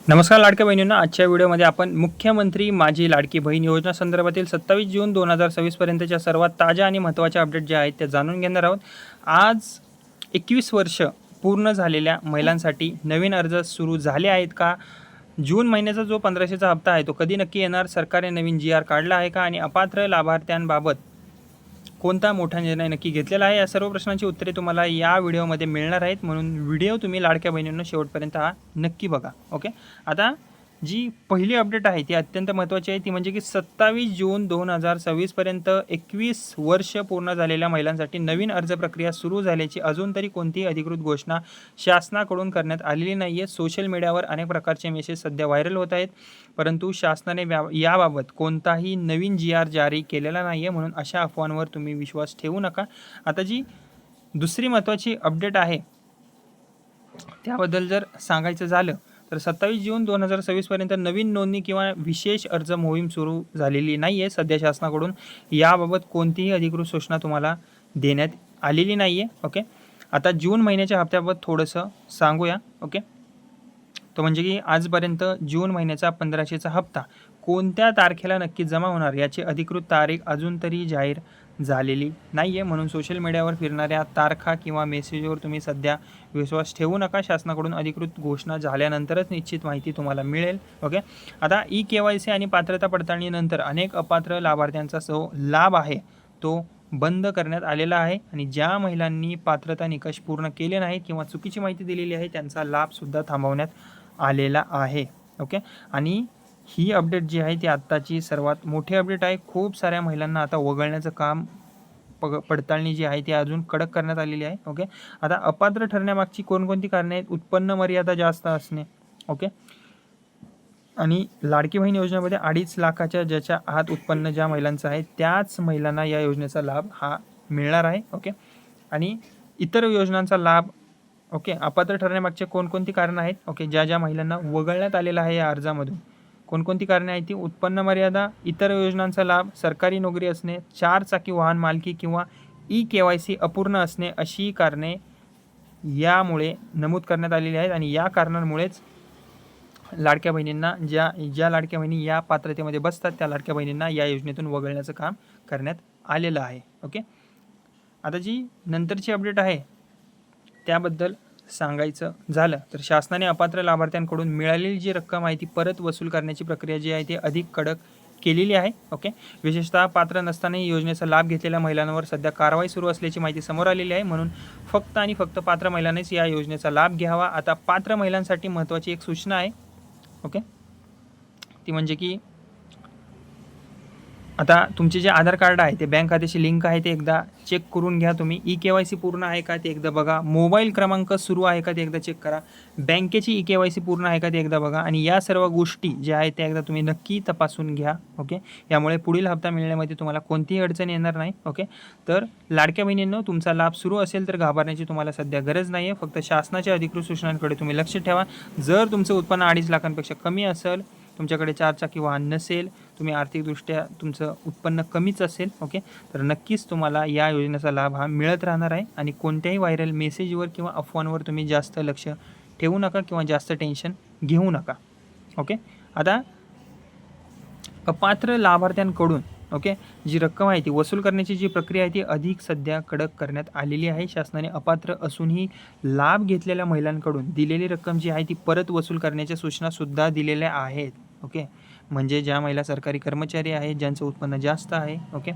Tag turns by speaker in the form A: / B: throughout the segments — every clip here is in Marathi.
A: नमस्कार लाडक्या बहिणींनो, आजच्या व्हिडिओमध्ये आपण मुख्यमंत्री माझी लाडकी बहीण योजना संदर्भातील 27 जून 2026 पर्यंतच्या सर्वात ताज्या आणि महत्त्वाच्या अपडेट ज्या आहेत त्या जाणून घेणार आहोत. आज 21 वर्ष पूर्ण झालेल्या महिलांसाठी नवीन अर्ज सुरू झाले आहेत का? जून महिन्याचा जो 1500चा हप्ता आहे तो कधी नक्की येणार? सरकारने नवीन GR काढला आहे का? आणि अपात्र लाभार्थ्यांबाबत कोणता मोठा निर्णय नक्की घेतलेला आहे? या सर्व प्रश्नांची उत्तरे तुम्हाला या व्हिडिओमध्ये मिळणार आहेत, म्हणून व्हिडिओ तुम्ही लाडक्या बहिणींनो शेवटपर्यंत हा नक्की बघा. ओके, आता जी पहिली अपडेट आहे ती अत्यंत महत्त्वाची आहे. ती म्हणजे की 27 जून 2026 पर्यंत 21 वर्ष पूर्ण झालेल्या महिलांसाठी नवीन अर्ज प्रक्रिया सुरू झाल्याची अजून तरी कोणतीही अधिकृत घोषणा शासनाकडून करण्यात आलेली नाही आहे. सोशल मीडियावर अनेक प्रकारचे मेसेज सध्या व्हायरल होत आहेत, परंतु शासनाने याबाबत कोणताही नवीन GR जारी केलेला नाही आहे, म्हणून अशा अफवांवर तुम्ही विश्वास ठेवू नका. आता जी दुसरी महत्त्वाची अपडेट आहे त्याबद्दल जर सांगायचं झालं तर 27 जून 2026 पर्यंत नवीन नोंदणी किंवा विशेष अर्ज मोहीम सुरू झालेली नाही आहे सध्या शासनाकडून. याबाबत कोणतीही अधिकृत सूचना तुम्हाला देण्यात आलेली नाही आहे. ओके, आता जून महिन्याच्या हप्त्याबाबत थोडंसं सांगूया. ओके, तो म्हणजे की आजपर्यंत जून महिन्याचा 1500चा हप्ता कोणत्या तारखेला नक्की जमा होणार याची अधिकृत तारीख अजून तरी जाहीर झालेली नाही आहे, म्हणून सोशल मीडियावर फिरणाऱ्या तारखा किंवा मेसेजवर तुम्ही सध्या विश्वास ठेवू नका. शासनाकडून अधिकृत घोषणा झाल्यानंतरच निश्चित माहिती तुम्हाला मिळेल. ओके, आता KYC आणि पात्रता पडताळणीनंतर अनेक अपात्र लाभार्थ्यांचा जो लाभ आहे तो बंद करण्यात आलेला आहे, आणि ज्या महिलांनी पात्रता निकष पूर्ण केले नाहीत किंवा चुकीची माहिती दिलेली आहे त्यांचा लाभसुद्धा थांबवण्यात आलेला आहे. ओके, आणि ही अपडेट जी आहे ती आत्ताची सर्वात मोठी अपडेट आहे. खूप साऱ्या महिलांना आता वगळण्याचं काम पडताळणी जी आहे ती अजून कडक करण्यात आलेली आहे. ओके, आता अपात्र ठरण्यामागची कोणकोणती कारणे आहेत? उत्पन्न मर्यादा जास्त असणे. ओके, आणि लाडकी बहीण योजनेमध्ये 2.5 लाखाच्या ज्याच्या आत उत्पन्न ज्या महिलांचं आहे त्याच महिलांना या योजनेचा लाभ हा मिळणार आहे. ओके, आणि इतर योजनांचा लाभ. ओके, अपात्र ठरण्यामागचे कोणकोणती कारणं आहेत? ओके, ज्या महिलांना वगळण्यात आलेलं आहे या अर्जामधून कोणकोणती कारणे आहेत ती? उत्पन्न मर्यादा, इतर योजनांचा लाभ, सरकारी नोकरी असणे, 4 चाकी वाहन मालकी किंवा KYC अपूर्ण असणे अशी कारणे यामुळे नमूद करण्यात आलेली आहेत, आणि या कारणांमुळेच लाडक्या बहिणींना ज्या लाडक्या बहिणी या पात्रतेमध्ये बसतात त्या लाडक्या बहिणींना या योजनेतून वगळण्याचं काम करण्यात आलेलं आहे. ओके, आता जी नंतरची अपडेट आहे त्याबद्दल सांगायचं झालं तर शासनाने अपात्र लाभार्थ्यांकडून मिळालेली जी रक्कम आहे ती परत वसूल करण्याची प्रक्रिया जी आहे ती अधिक कडक केलेली आहे. ओके, विशेषतः पात्र नसतानाही योजनेचा लाभ घेतलेल्या महिलांवर सध्या कारवाई सुरू असल्याची माहिती समोर आलेली आहे, म्हणून फक्त आणि फक्त पात्र महिलांनीच या योजनेचा लाभ घ्यावा. आता पात्र महिलांसाठी महत्त्वाची एक सूचना आहे. ओके, ती म्हणजे की आता तुमचे जे आधार कार्ड आहे ते बँक खात्याशी लिंक आहे ते एकदा चेक करून घ्या. तुम्ही KYC पूर्ण आहे का ते एकदा बघा. मोबाईल क्रमांक सुरू आहे का ते एकदा चेक करा. बँकेची KYC पूर्ण आहे का ते एकदा बघा. आणि या सर्व गोष्टी ज्या आहेत त्या एकदा तुम्ही नक्की तपासून घ्या. ओके, यामुळे पुढील हप्ता मिळण्यामध्ये तुम्हाला कोणतीही अडचण येणार नाही. ओके, तर लाडक्या बहिणींनो, तुमचा लाभ सुरू असेल तर घाबरण्याची तुम्हाला सध्या गरज नाही आहे. फक्त शासनाच्या अधिकृत सूचनांकडे तुम्ही लक्ष ठेवा. जर तुमचं उत्पन्न 2.5 लाखांपेक्षा कमी असेल, तुमच्याकडे 4 चाकी वाहन नसेल, तुम्ही आर्थिकदृष्ट्या तुमचं उत्पन्न कमीच असेल, ओके, तर नक्कीच तुम्हाला या योजनेचा लाभ हा मिळत राहणार आहे. आणि कोणत्याही व्हायरल मेसेजवर किंवा अफवांवर तुम्ही जास्त लक्ष ठेवू नका किंवा जास्त टेन्शन घेऊ नका. ओके, आता अपात्र लाभार्थ्यांकडून ओके जी रक्कम आहे ती वसूल करण्याची जी प्रक्रिया आहे ती अधिक सध्या कडक करण्यात आलेली आहे. शासनाने अपात्र असूनही लाभ घेतलेल्या महिलांकडून दिलेली रक्कम जी आहे ती परत वसूल करण्याच्या सूचनासुद्धा दिलेल्या आहेत. ओके, म्हणजे ज्या महिला सरकारी कर्मचारी आहेत, ज्यांचं उत्पन्न जास्त आहे, ओके,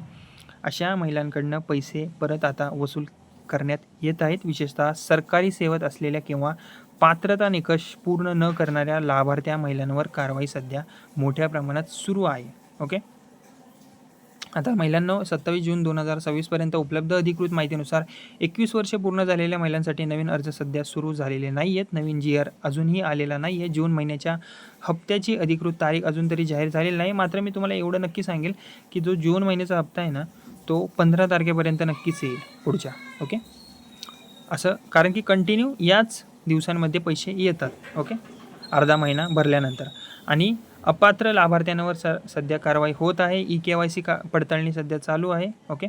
A: अशा महिलांकडनं पैसे परत आता वसूल करण्यात येत आहेत. विशेषतः सरकारी सेवेत असलेल्या किंवा पात्रता निकष पूर्ण न करणाऱ्या लाभार्थ्या महिलांवर कारवाई सध्या मोठ्या प्रमाणात सुरू आहे. ओके, आता महिलांना 27 जून 2026 पर्यंत उपलब्ध अधिकृत माहितीनुसार 21 वर्ष पूर्ण झालेल्या महिलांसाठी नवीन अर्ज सध्या सुरू झालेले नाही आहेत. नवीन GR अजूनही आलेला नाही आहे. जून महिन्याच्या हप्त्याची अधिकृत तारीख अजून तरी जाहीर झालेली नाही. मात्र मी तुम्हाला एवढं नक्की सांगेल की जो जून महिन्याचा हप्ता आहे ना तो 15 तारखेपर्यंत नक्कीच येईल पुढच्या. ओके, असं कारण की कंटिन्यू याच दिवसांमध्ये पैसे येतात. ओके, अर्धा महिना भरल्यानंतर. आणि अपात्र लाभार्थ्यांवर सध्या कारवाई होत आहे. KYC पडताळणी सध्या चालू आहे. ओके,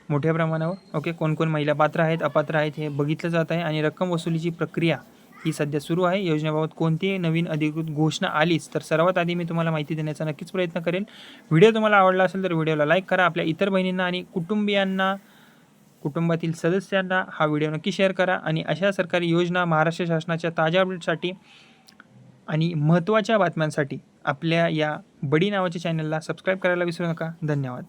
A: मोठ्या प्रमाणावर. ओके, कोण महिला पात्र आहेत, अपात्र आहेत हे बघितलं जात आहे. आणि रक्कम वसुलीची प्रक्रिया ही सध्या सुरू आहे. योजनेबाबत कोणतीही नवीन अधिकृत घोषणा आलीच तर सर्वात आधी मी तुम्हाला माहिती देण्याचा नक्कीच प्रयत्न करेल. व्हिडिओ तुम्हाला आवडला असेल तर व्हिडिओला लाईक करा. आपल्या इतर बहिणींना आणि कुटुंबियांना, कुटुंबातील सदस्यांना हा व्हिडिओ नक्की शेअर करा आणि अशा सरकारी योजना, महाराष्ट्र शासनाच्या ताज्या अपडेटसाठी आणि महत्त्वाच्या बातम्यांसाठी आपल्या या बडी नावाच्या चॅनलला सबस्क्राईब करायला विसरू नका. धन्यवाद.